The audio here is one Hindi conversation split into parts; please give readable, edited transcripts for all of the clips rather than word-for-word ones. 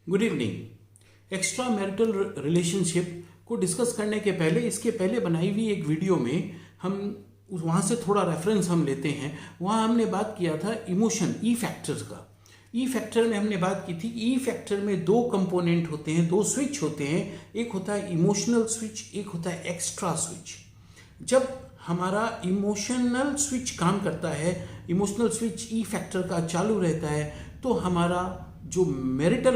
Good evening. Extra marital relationship को डिस्कस करने के पहले इसके पहले बनाई हुई एक वीडियो में हम वहाँ से थोड़ा रेफरेंस हम लेते हैं। वहाँ हमने बात किया था इमोशन ई फैक्टर्स का। ई फैक्टर में हमने बात की थी कि ई फैक्टर में दो कंपोनेंट होते हैं, दो स्विच होते हैं। एक होता है इमोशनल स्विच, एक होता है एक्स्ट्रा स्विच। जब हमारा इमोशनल स्विच काम करता है, इमोशनल स्विच ई फैक्टर का चालू रहता है, तो हमारा जो मैरिटल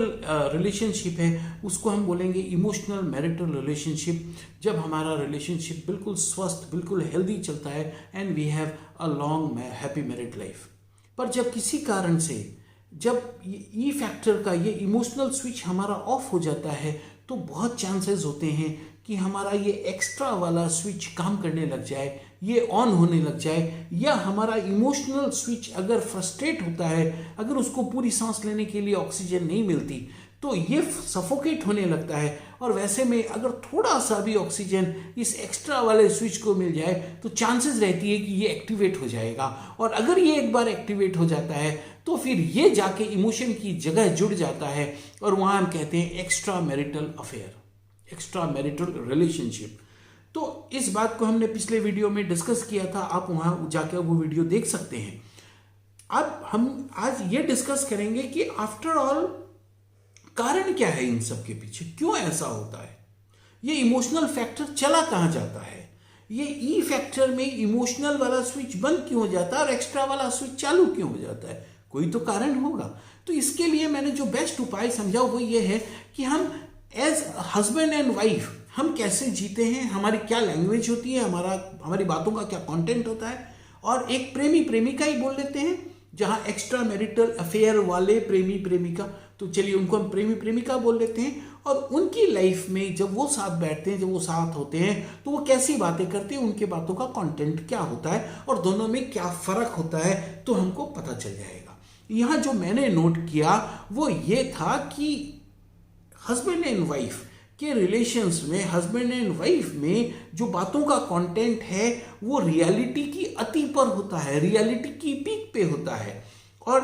रिलेशनशिप है उसको हम बोलेंगे इमोशनल मैरिटल रिलेशनशिप। जब हमारा रिलेशनशिप बिल्कुल स्वस्थ, बिल्कुल हेल्दी चलता है and we have a long happy married life. पर जब किसी कारण से जब ई फैक्टर का ये इमोशनल स्विच हमारा ऑफ हो जाता है तो बहुत चांसेस होते हैं कि हमारा ये एक्स्ट्रा वाला स्विच काम करने लग जाए, ये ऑन होने लग जाए, या हमारा इमोशनल स्विच अगर फ्रस्ट्रेट होता है, अगर उसको पूरी सांस लेने के लिए ऑक्सीजन नहीं मिलती तो ये सफोकेट होने लगता है। और वैसे में अगर थोड़ा सा भी ऑक्सीजन इस एक्स्ट्रा वाले स्विच को मिल जाए तो चांसेस रहती है कि ये एक्टिवेट हो जाएगा। और अगर ये एक बार एक्टिवेट हो जाता है तो फिर ये जाके इमोशन की जगह जुड़ जाता है और वहाँ हम कहते हैं extra marital affair, extra marital relationship. तो इस बात को हमने पिछले वीडियो में डिस्कस किया था, आप वहाँ जाकर वो वीडियो देख सकते हैं। अब हम आज ये डिस्कस करेंगे कि आफ्टर ऑल कारण क्या है इन सब के पीछे, क्यों ऐसा होता है, ये इमोशनल फैक्टर चला कहाँ जाता है, ये ई फैक्टर में इमोशनल वाला स्विच बंद क्यों हो जाता है और एक्स्ट्रा वाला स्विच चालू क्यों हो जाता है, कोई तो कारण होगा। तो इसके लिए मैंने जो बेस्ट उपाय समझा वो ये है कि हम एज हस्बैंड एंड वाइफ हम कैसे जीते हैं, हमारी क्या लैंग्वेज होती है, हमारी बातों का क्या कंटेंट होता है। और एक प्रेमी प्रेमिका ही बोल लेते हैं, जहां एक्स्ट्रा मैरिटल अफेयर वाले प्रेमी प्रेमिका, तो चलिए उनको हम प्रेमी प्रेमिका बोल लेते हैं। और उनकी लाइफ में जब वो साथ बैठते हैं, जब वो साथ होते हैं, तो वो कैसी बातें करते हैं, उनके बातों का कंटेंट क्या होता है और दोनों में क्या फर्क होता है, तो हमको पता चल जाएगा। यहाँ जो मैंने नोट किया वो ये था कि हस्बैंड एंड वाइफ के रिलेशंस में, हस्बैंड एंड वाइफ में जो बातों का कंटेंट है वो रियलिटी की अति पर होता है, रियलिटी की पीक पे होता है। और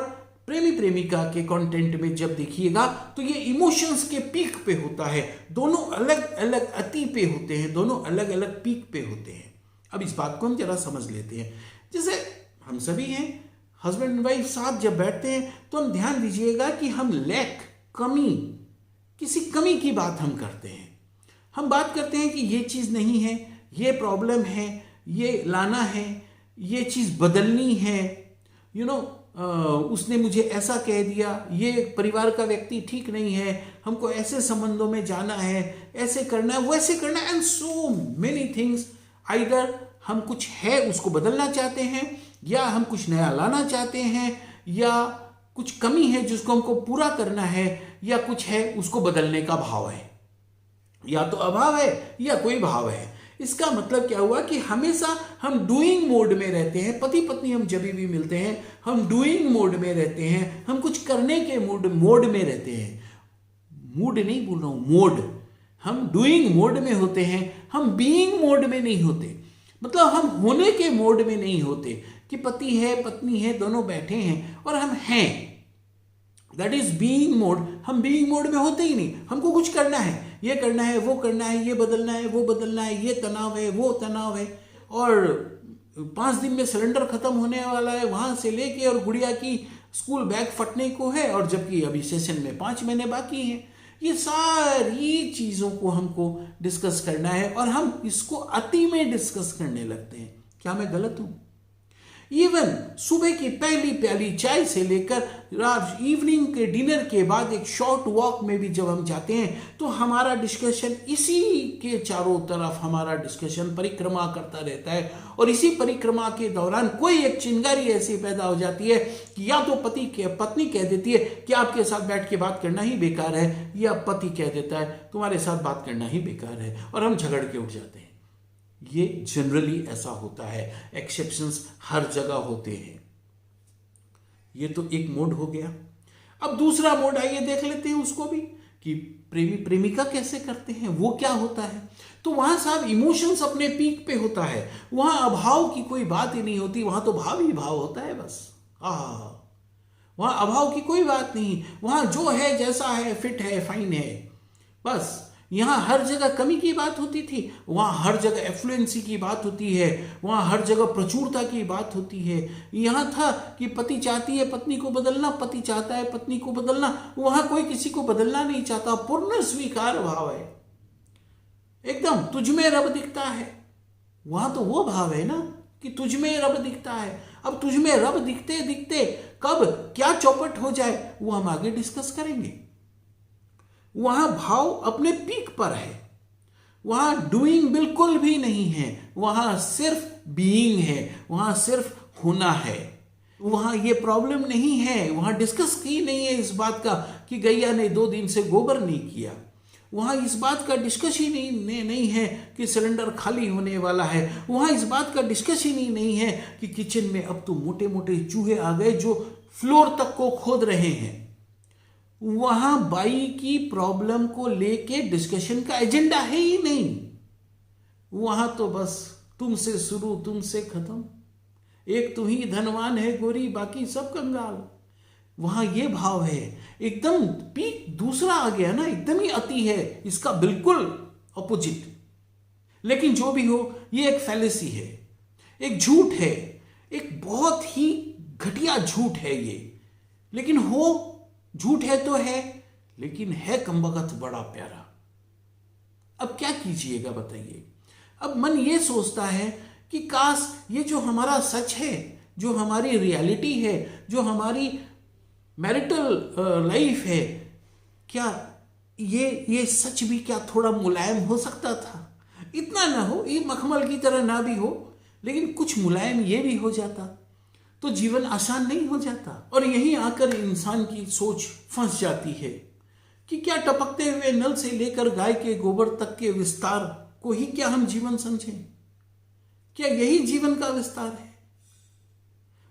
प्रेमी प्रेमिका के कंटेंट में जब देखिएगा तो ये इमोशंस के पीक पे होता है। दोनों अलग अलग अति पे होते हैं, दोनों अलग अलग पीक पे होते हैं। अब इस बात को हम जरा समझ लेते हैं। जैसे हम सभी हैं, हस्बैंड एंड वाइफ साथ जब बैठते हैं तो हम ध्यान दीजिएगा कि हम लैक, कमी, किसी कमी की बात हम करते हैं। हम बात करते हैं कि ये चीज़ नहीं है, ये प्रॉब्लम है, ये लाना है, ये चीज़ बदलनी है, उसने मुझे ऐसा कह दिया, ये परिवार का व्यक्ति ठीक नहीं है, हमको ऐसे संबंधों में जाना है, ऐसे करना है, वैसे करना है, and so many things. Either हम कुछ है उसको बदलना चाहते हैं, या हम कुछ नया लाना चाहते हैं, या कुछ कमी है जिसको हमको पूरा करना है, या कुछ है उसको बदलने का भाव है, या तो अभाव है या कोई भाव है। इसका मतलब क्या हुआ कि हमेशा हम डूइंग मोड में रहते हैं। पति पत्नी हम जब भी मिलते हैं हम डूइंग मोड में रहते हैं, हम कुछ करने के मोड में रहते हैं। मूड नहीं बोल रहा हूं, मोड। हम डूइंग मोड में होते हैं, हम बीइंग मोड में नहीं होते। मतलब हम होने के मोड में नहीं होते कि पति है पत्नी है दोनों बैठे हैं और हम हैं, दैट इज बीइंग मोड। हम बीइंग मोड में होते ही नहीं, हमको कुछ करना है, ये करना है, वो करना है, ये बदलना है, वो बदलना है, ये तनाव है, वो तनाव है, और 5 दिन में सिलेंडर खत्म होने वाला है वहां से लेके, और गुड़िया की स्कूल बैग फटने को है, और जबकि अभी सेशन में 5 महीने बाकी हैं। ये सारी चीज़ों को हमको डिस्कस करना है और हम इसको अति में डिस्कस करने लगते हैं। क्या मैं गलत हूं? इवन सुबह की पहली प्याली चाय से लेकर इवनिंग के डिनर के बाद एक शॉर्ट वॉक में भी जब हम जाते हैं तो हमारा डिस्कशन इसी के चारों तरफ, हमारा डिस्कशन परिक्रमा करता रहता है। और इसी परिक्रमा के दौरान कोई एक चिंगारी ऐसी पैदा हो जाती है कि या तो पत्नी कह देती है कि आपके साथ बैठ के बात करना ही बेकार है, या पति कह देता है तुम्हारे साथ बात करना ही बेकार है, और हम झगड़ के उठ जाते हैं। ये जनरली ऐसा होता है, एक्सेप्शंस हर जगह होते हैं। ये तो एक मोड हो गया। अब दूसरा मोड आइए देख लेते हैं उसको भी, कि प्रेमी प्रेमिका कैसे करते हैं, वो क्या होता है। तो वहां साहब इमोशंस अपने पीक पे होता है, वहां अभाव की कोई बात ही नहीं होती, वहां तो भाव ही भाव होता है बस। वहां अभाव की कोई बात नहीं, वहां जो है जैसा है फिट है फाइन है। बस यहाँ हर जगह कमी की बात होती थी, वहाँ हर जगह एफ्लुएंसी की बात होती है, वहाँ हर जगह प्रचुरता की बात होती है। यहाँ था कि पति चाहती है पत्नी को बदलना, पति चाहता है पत्नी को बदलना, वहाँ कोई किसी को बदलना नहीं चाहता, पूर्ण स्वीकार भाव है, एकदम तुझ में रब दिखता है। वहाँ तो वो भाव है ना कि तुझ में रब दिखता है। अब तुझ में रब दिखते दिखते कब क्या चौपट हो जाए वो हम आगे डिस्कस करेंगे। वहां भाव अपने पीक पर है, वहां डूइंग बिल्कुल भी नहीं है, वहां सिर्फ बीइंग है, वहां सिर्फ होना है। वहां ये प्रॉब्लम नहीं है, वहां डिस्कस की नहीं है इस बात का कि गैया ने 2 दिन से गोबर नहीं किया, वहां इस बात का डिस्कस ही नहीं है कि सिलेंडर खाली होने वाला है, वहां इस बात का डिस्कस ही नहीं है कि किचन में अब तो मोटे मोटे चूहे आ गए जो फ्लोर तक को खोद रहे हैं। वहां बाई की प्रॉब्लम को लेके डिस्कशन का एजेंडा है ही नहीं। वहां तो बस तुमसे शुरू तुमसे खत्म, एक तू ही धनवान है गोरी बाकी सब कंगाल। वहां ये भाव है, एकदम पीक दूसरा आ गया ना, एकदम ही अति है, इसका बिल्कुल ऑपोजिट। लेकिन जो भी हो ये एक फैलेसी है, एक झूठ है, एक बहुत ही घटिया झूठ है ये। लेकिन हो झूठ है तो है, लेकिन है कमबख्त बड़ा प्यारा। अब क्या कीजिएगा बताइए। अब मन ये सोचता है कि काश ये जो हमारा सच है, जो हमारी रियलिटी है, जो हमारी मैरिटल लाइफ है, क्या ये सच भी क्या थोड़ा मुलायम हो सकता था। इतना ना हो, ये मखमल की तरह ना भी हो, लेकिन कुछ मुलायम ये भी हो जाता तो जीवन आसान नहीं हो जाता। और यहीं आकर इंसान की सोच फंस जाती है कि क्या टपकते हुए नल से लेकर गाय के गोबर तक के विस्तार को ही क्या हम जीवन समझें? क्या यही जीवन का विस्तार है?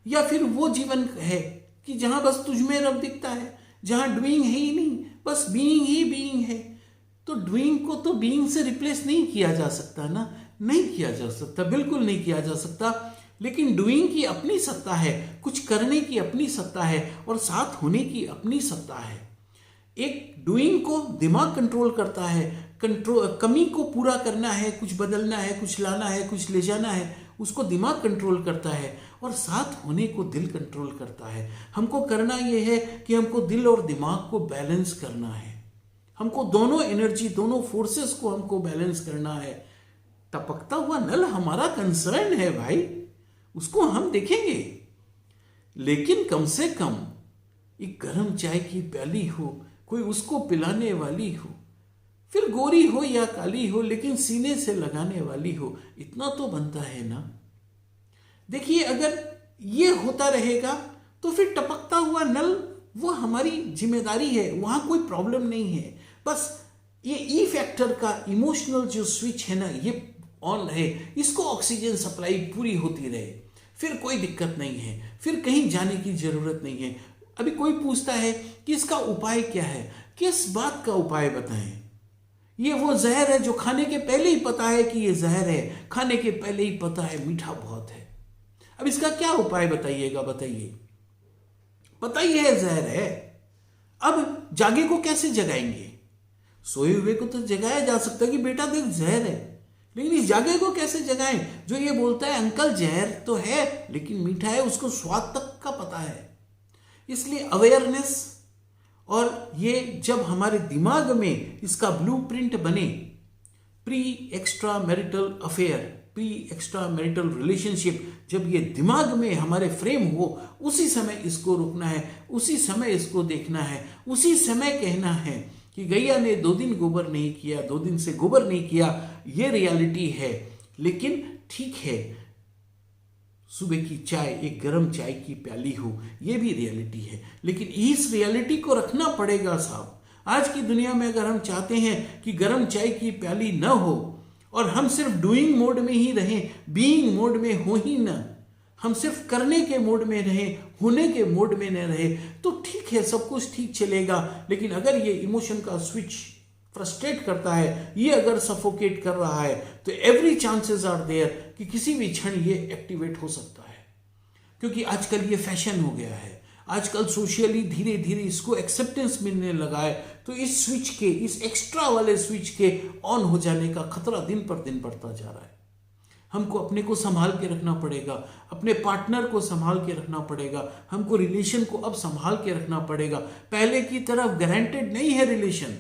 या फिर वो जीवन है कि जहां बस तुझ में रब दिखता है, जहां डूइंग है ही नहीं, बस बीइंग ही बीइंग है। तो डूइंग को तो बीइंग से रिप्लेस नहीं किया जा सकता ना, नहीं किया जा सकता, बिल्कुल नहीं किया जा सकता। लेकिन डूइंग की अपनी सत्ता है, कुछ करने की अपनी सत्ता है, और साथ होने की अपनी सत्ता है। एक डूइंग को दिमाग कंट्रोल करता है, कमी को पूरा करना है, कुछ बदलना है, कुछ लाना है, कुछ ले जाना है, उसको दिमाग कंट्रोल करता है। और साथ होने को दिल कंट्रोल करता है। हमको करना यह है कि हमको दिल और दिमाग को बैलेंस करना है, हमको दोनों एनर्जी, दोनों फोर्सेस को हमको बैलेंस करना है। टपकता हुआ नल हमारा कंसर्न है भाई, उसको हम देखेंगे, लेकिन कम से कम एक गर्म चाय की प्याली हो, कोई उसको पिलाने वाली हो, फिर गोरी हो या काली हो, लेकिन सीने से लगाने वाली हो, इतना तो बनता है ना। देखिए, अगर ये होता रहेगा तो फिर टपकता हुआ नल वो हमारी जिम्मेदारी है, वहां कोई प्रॉब्लम नहीं है। बस ये ई फैक्टर का इमोशनल जो स्विच है ना, ये ऑन रहे, इसको ऑक्सीजन सप्लाई पूरी होती रहे, फिर कोई दिक्कत नहीं है, फिर कहीं जाने की जरूरत नहीं है। अभी कोई पूछता है कि इसका उपाय क्या है, किस बात का उपाय बताएं? ये वो जहर है जो खाने के पहले ही पता है कि ये जहर है, खाने के पहले ही पता है मीठा बहुत है। अब इसका क्या उपाय बताइएगा, बताइए, पता ही है जहर है। अब जागे को कैसे जगाएंगे? सोए हुए को तो जगाया जा सकता है कि बेटा देख जहर है, लेकिन इस जागे को कैसे जगाएं जो ये बोलता है अंकल जहर तो है लेकिन मीठा है, उसको स्वाद तक का पता है। इसलिए अवेयरनेस, और ये जब हमारे दिमाग में इसका ब्लूप्रिंट बने, pre extra marital affair, pre extra marital relationship, जब ये दिमाग में हमारे फ्रेम हो, उसी समय इसको रोकना है, उसी समय इसको देखना है, उसी समय कहना है कि गैया ने 2 दिन गोबर नहीं किया, 2 दिन से गोबर नहीं किया, ये रियलिटी है। लेकिन ठीक है, सुबह की चाय, एक गर्म चाय की प्याली हो, ये भी रियलिटी है। लेकिन इस रियलिटी को रखना पड़ेगा साहब। आज की दुनिया में अगर हम चाहते हैं कि गर्म चाय की प्याली न हो और हम सिर्फ डूइंग मोड में ही रहें, बीइंग मोड में हो ही ना, हम सिर्फ करने के मोड में रहें, होने के मोड में न रहे, तो ठीक है, सब कुछ ठीक चलेगा। लेकिन अगर ये इमोशन का स्विच फ्रस्ट्रेट करता है, ये अगर सफोकेट कर रहा है, तो एवरी चांसेस आर देयर कि किसी भी क्षण ये एक्टिवेट हो सकता है। क्योंकि आजकल ये फैशन हो गया है, आजकल सोशली धीरे धीरे इसको एक्सेप्टेंस मिलने लगा है, तो इस स्विच के, इस एक्स्ट्रा वाले स्विच के ऑन हो जाने का खतरा दिन पर दिन बढ़ता जा रहा है। हमको अपने को संभाल के रखना पड़ेगा, अपने पार्टनर को संभाल के रखना पड़ेगा, हमको रिलेशन को अब संभाल के रखना पड़ेगा। पहले की तरह गारंटेड नहीं है रिलेशन,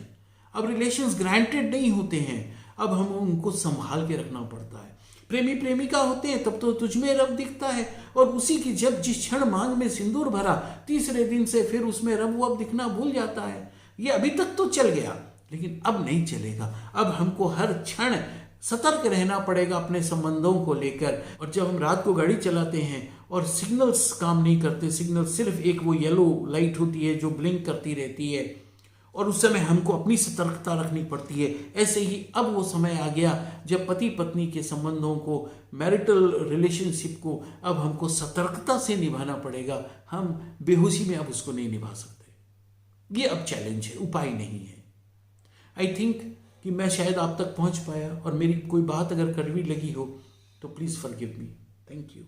अब रिलेशंस ग्रांटेड नहीं होते हैं, अब हम उनको संभाल के रखना पड़ता है। प्रेमी प्रेमिका होते हैं तब तो तुझ में रब दिखता है, और उसी की जब जिस क्षण मांग में सिंदूर भरा, तीसरे दिन से फिर उसमें रब वब दिखना भूल जाता है। ये अभी तक तो चल गया, लेकिन अब नहीं चलेगा। अब हमको हर क्षण सतर्क रहना पड़ेगा अपने संबंधों को लेकर। और जब हम रात को गाड़ी चलाते हैं और सिग्नल्स काम नहीं करते, सिग्नल सिर्फ एक वो येलो लाइट होती है जो ब्लिंक करती रहती है, और उस समय हमको अपनी सतर्कता रखनी पड़ती है। ऐसे ही अब वो समय आ गया जब पति पत्नी के संबंधों को, मैरिटल रिलेशनशिप को अब हमको सतर्कता से निभाना पड़ेगा। हम बेहोशी में अब उसको नहीं निभा सकते। ये अब चैलेंज है, उपाय नहीं है। आई थिंक कि मैं शायद आप तक पहुंच पाया, और मेरी कोई बात अगर कड़वी लगी हो तो please forgive me. Thank you.